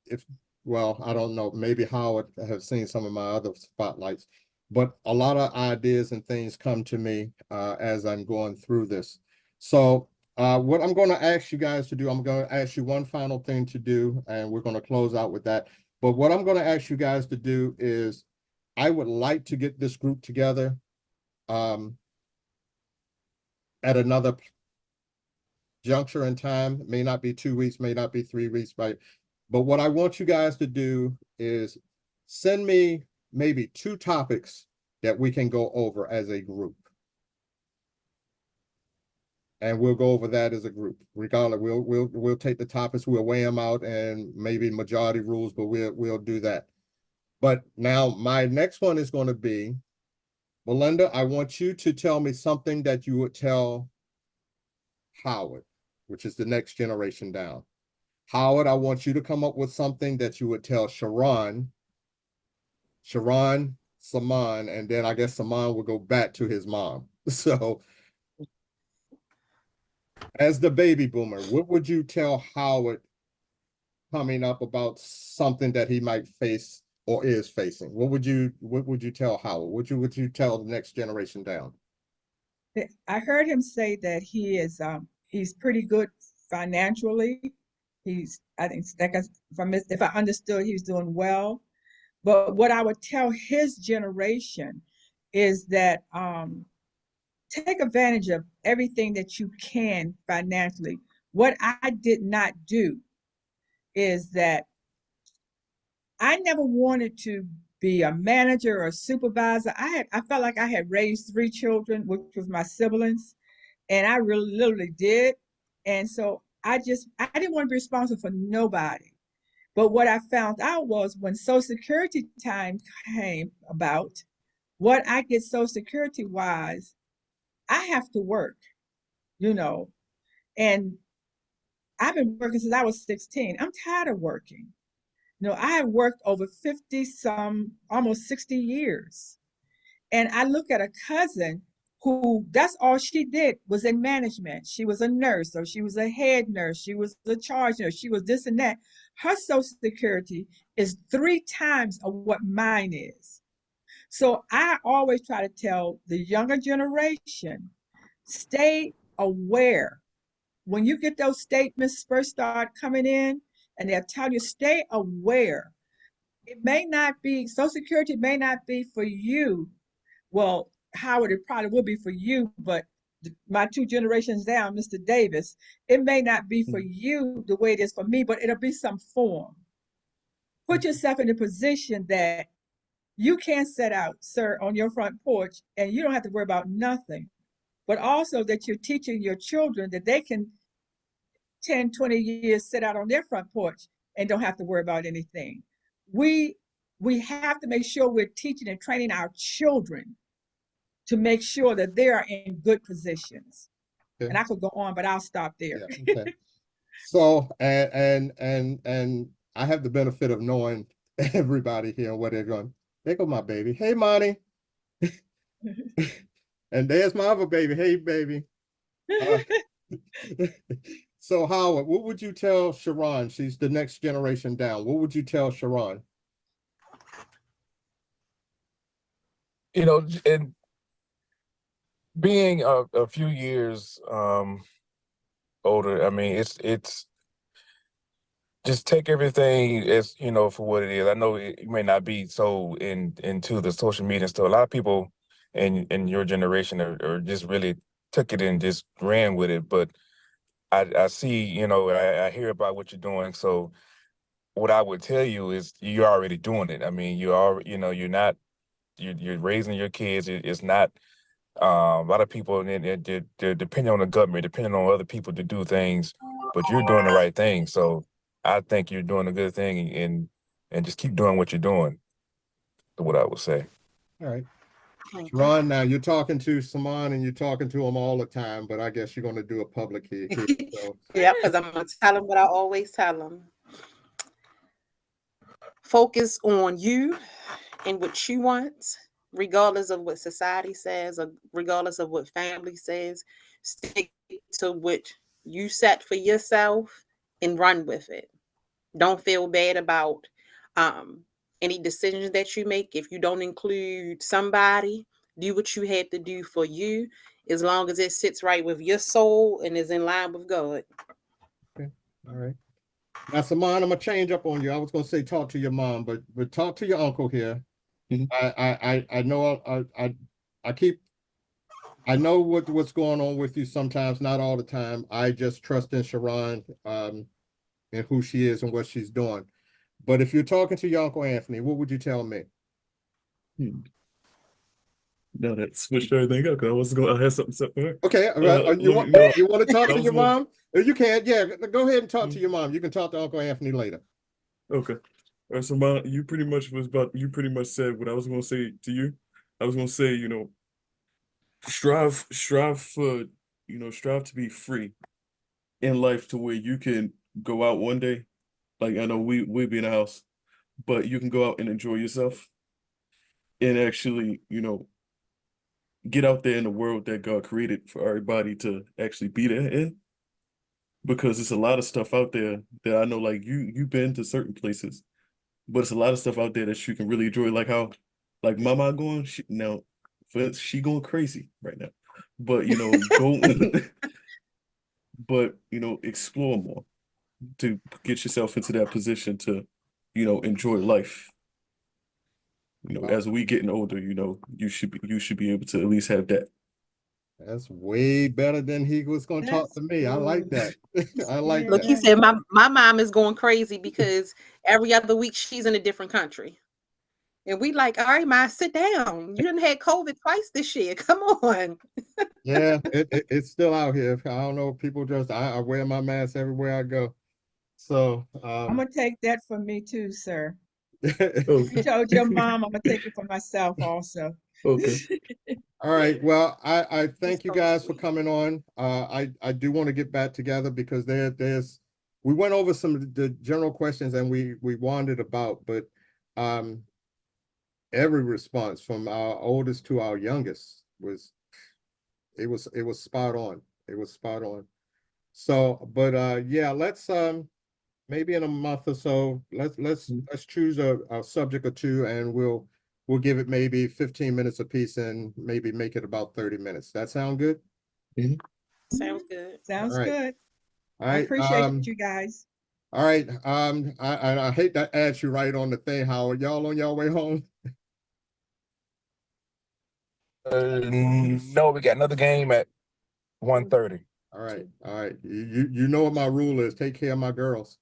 if, well, I don't know, maybe Howard has seen some of my other spotlights, but a lot of ideas and things come to me as I'm going through this. So what I'm going to ask you guys to do, I'm going to ask you one final thing to do, and we're going to close out with that. But what I'm going to ask you guys to do is I would like to get this group together um, at another juncture in time. It may not be 2 weeks, may not be 3 weeks, but what I want you guys to do is send me maybe 2 topics that we can go over as a group. And we'll go over that as a group. Regardless, we'll take the topics, we'll weigh them out, and maybe majority rules, but we'll do that. But now my next one is going to be, Melinda, I want you to tell me something that you would tell Howard, which is the next generation down. Howard, I want you to come up with something that you would tell Sharon, Saman, and then I guess Saman will go back to his mom. So as the baby boomer, what would you tell Howard coming up about something that he might face or is facing? What would you tell Howard? Would you tell the next generation down? I heard him say that he's pretty good financially. I think like if I understood, he's doing well. But what I would tell his generation is that take advantage of everything that you can financially. What I did not do is that I never wanted to be a manager or a supervisor. I felt like I had raised 3 children, which was my siblings, and I really literally did. And so I didn't want to be responsible for nobody. But what I found out was when Social Security time came about, what I get Social Security wise, I have to work, you know. And I've been working since I was 16. I'm tired of working. You know, I have worked over 50 some, almost 60 years. And I look at a cousin who that's all she did was in management. She was a nurse, or she was a head nurse, she was a charge nurse, she was this and that. Her Social Security is 3 times of what mine is. So I always try to tell the younger generation, stay aware. When you get those statements first start coming in, and they'll tell you, stay aware. it may not be, Social Security may not be for you. Well, Howard, it probably will be for you, but my two generations down, Mr. Davis, it may not be for you the way it is for me, but it'll be some form. Put yourself in a position that you can set out, sir, on your front porch, and you don't have to worry about nothing. But also that you're teaching your children that they can 10, 20 years sit out on their front porch and don't have to worry about anything. We have to make sure we're teaching and training our children to make sure that they are in good positions. Okay. And I could go on, but I'll stop there. Yeah, okay. So, and I have the benefit of knowing everybody here and what they're going. There go my baby. Hey, Monty. And there's my other baby. Hey, baby. So, Howard, what would you tell Sharon? She's the next generation down. What would you tell Sharon? You know, and being a few years older, I mean, it's just take everything as, you know, for what it is. I know you may not be so into the social media and stuff. A lot of people in your generation are just really took it and just ran with it. But I see, you know, I hear about what you're doing. So what I would tell you is you're already doing it. I mean, you are, you know, you're raising your kids. It's not a lot of people, they're depending on the government, depending on other people to do things, but you're doing the right thing. So I think you're doing a good thing, and just keep doing what you're doing. Is what I would say. All right. Thank you. Sharon, now you're talking to Saman and you're talking to him all the time, but I guess you're going to do a public here. So. Yeah, because I'm going to tell them what I always tell them. Focus on you and what you want, regardless of what society says or regardless of what family says. Stick to what you set for yourself and run with it. Don't feel bad about any decisions that you make. If you don't include somebody, do what you had to do for you, as long as it sits right with your soul and is in line with God. Okay. All right. Now, Saman, I'm gonna change up on you. I was gonna say talk to your mom, but talk to your uncle here. I know I know what's going on with you sometimes, not all the time. I just trust in Sharon and who she is and what she's doing. But if you're talking to your Uncle Anthony, what would you tell me? No, that switched everything up because I had something set for her. Okay, you want to talk to your mom? You can, yeah. Go ahead and talk to your mom. You can talk to Uncle Anthony later. Okay. All right, so Mom, you pretty much said what I was gonna say to you. I was gonna say, you know, strive for, you know, strive to be free in life to where you can go out one day. Like I know we be in a house, but you can go out and enjoy yourself and actually, you know, get out there in the world that God created for everybody to actually be there in. Because there's a lot of stuff out there that I know, like you've been to certain places, but it's a lot of stuff out there that you can really enjoy, like how, like Mama going, she going crazy right now, but you know, go, but you know, explore more to get yourself into that position to, you know, enjoy life. You know, as we getting older, you know, you should be able to at least have that. That's way better than he was going to talk to me. I like that. I like Look, that. he said my mom is going crazy because every other week she's in a different country. And we like, all right, Ma, sit down. You done had COVID twice this year. Come on. Yeah, it's still out here. I don't know. People just, I wear my mask everywhere I go. So, I'm gonna take that for me too, sir. Oh, You told your mom, I'm gonna take it for myself also. okay. all right. Well, I thank you so guys for sweet. coming on. I do want to get back together because we went over some of the general questions and we wandered about, but every response from our oldest to our youngest was spot on. It was spot on. So, but yeah, let's maybe in a month or so, let's choose a subject or two and we'll give it maybe 15 minutes apiece and maybe make it about 30 minutes. That sound good? Sounds good. Sounds All right. good. All I right. appreciate you guys. All right. I hate to ask you right on the thing, Howard. Y'all on your way home? No, we got another game at 1:30. All right. All right. You know what my rule is. Take care of my girls.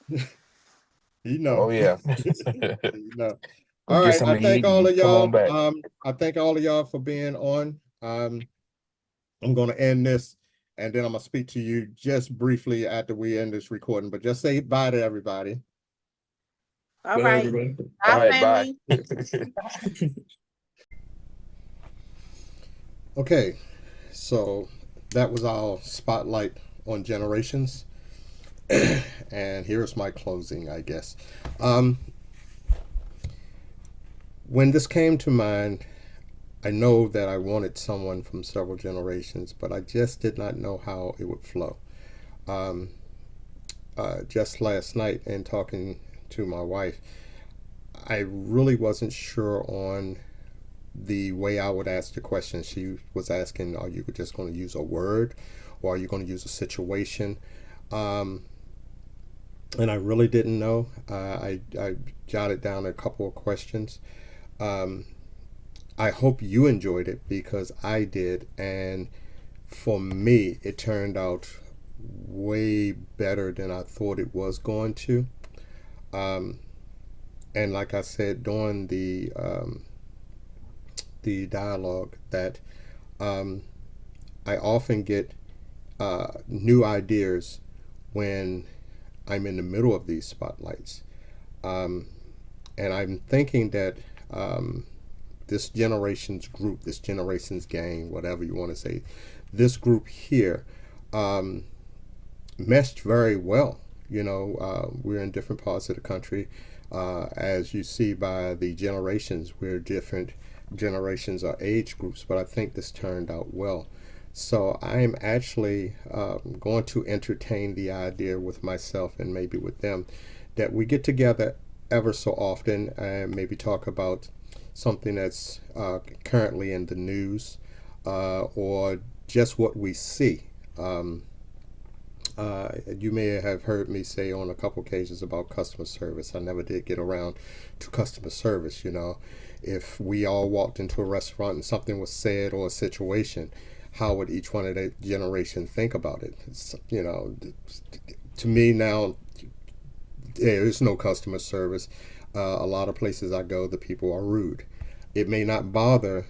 You know. Oh yeah. You know. Go All get right. I something to thank eat all and of come on y'all. back. I thank all of y'all for being on. I'm going to end this, and then I'm going to speak to you just briefly after we end this recording. But just say bye to everybody. All Bye, right. everybody. All Bye, right, bye. family. Okay. So that was our spotlight on generations. And here's my closing, I guess. When this came to mind, I know that I wanted someone from several generations, but I just did not know how it would flow. Just last night, in talking to my wife, I really wasn't sure on the way I would ask the question. She was asking, are you just going to use a word, or are you going to use a situation? And I really didn't know. I jotted down a couple of questions. I hope you enjoyed it, because I did. And for me, it turned out way better than I thought it was going to. And like I said during the dialogue, that I often get new ideas when I'm in the middle of these spotlights. And I'm thinking that this generation's group, this generation's gang, whatever you want to say, this group here meshed very well. We're in different parts of the country. As you see by the generations, we're different generations or age groups, but I think this turned out well. So I'm actually going to entertain the idea with myself and maybe with them, that we get together ever so often and maybe talk about something that's currently in the news, or just what we see. You may have heard me say on a couple occasions about customer service. I never did get around to customer service. If we all walked into a restaurant and something was said or a situation, how would each one of that generation think about it? To me now, there is no customer service. A lot of places I go, the people are rude. It may not bother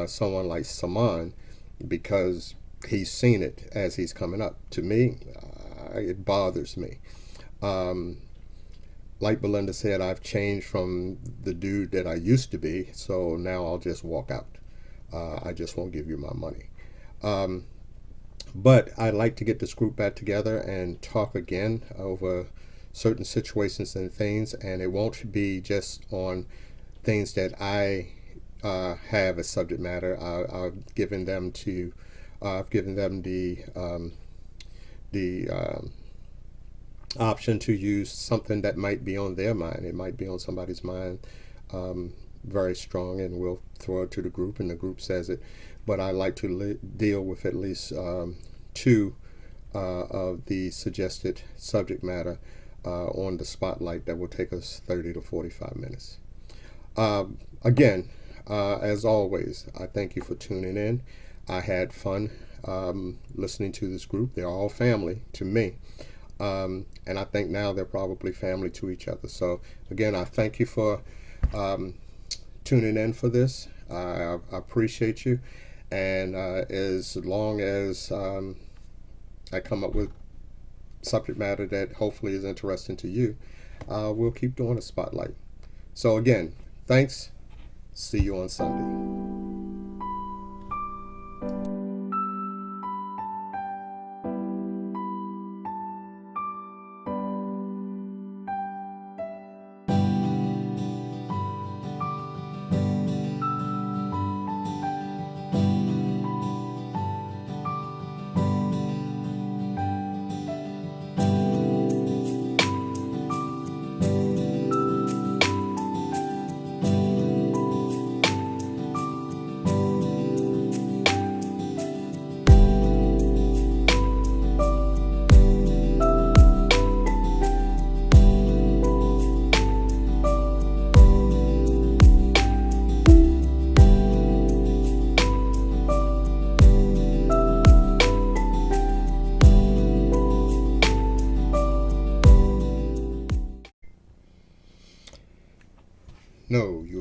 someone like Saman, because he's seen it as he's coming up. To me, it bothers me. Like Belinda said, I've changed from the dude that I used to be, so now I'll just walk out. I just won't give you my money. But I'd like to get this group back together and talk again over certain situations and things, and it won't be just on things that I have as subject matter. I've given them the option to use something that might be on their mind. It might be on somebody's mind very strong, and we'll throw it to the group, and the group says it. But I like to deal with at least two of the suggested subject matter on the spotlight that will take us 30 to 45 minutes. Again, as always, I thank you for tuning in. I had fun listening to this group. They're all family to me. And I think now they're probably family to each other. So again, I thank you for tuning in for this. I appreciate you. And as long as I come up with subject matter that hopefully is interesting to you, we'll keep doing a spotlight. So again, thanks. See you on Sunday.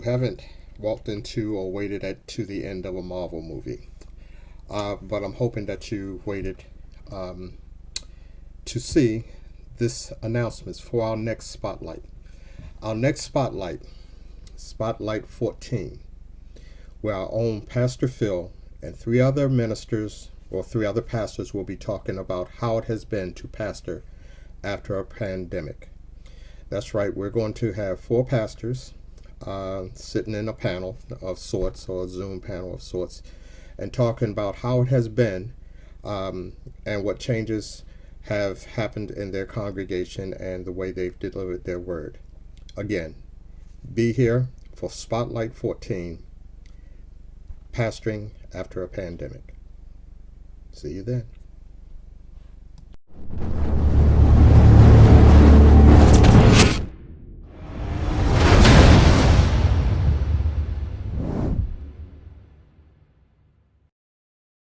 haven't walked into or waited to the end of a Marvel movie. But I'm hoping that you waited to see this announcements for our next spotlight. Our next spotlight, Spotlight 14, where our own Pastor Phil and three other pastors will be talking about how it has been to pastor after a pandemic. That's right, we're going to have four pastors sitting in a panel of sorts, or a Zoom panel of sorts, and talking about how it has been and what changes have happened in their congregation and the way they've delivered their word. Again, be here for Spotlight 14, Pastoring After a Pandemic. See you then.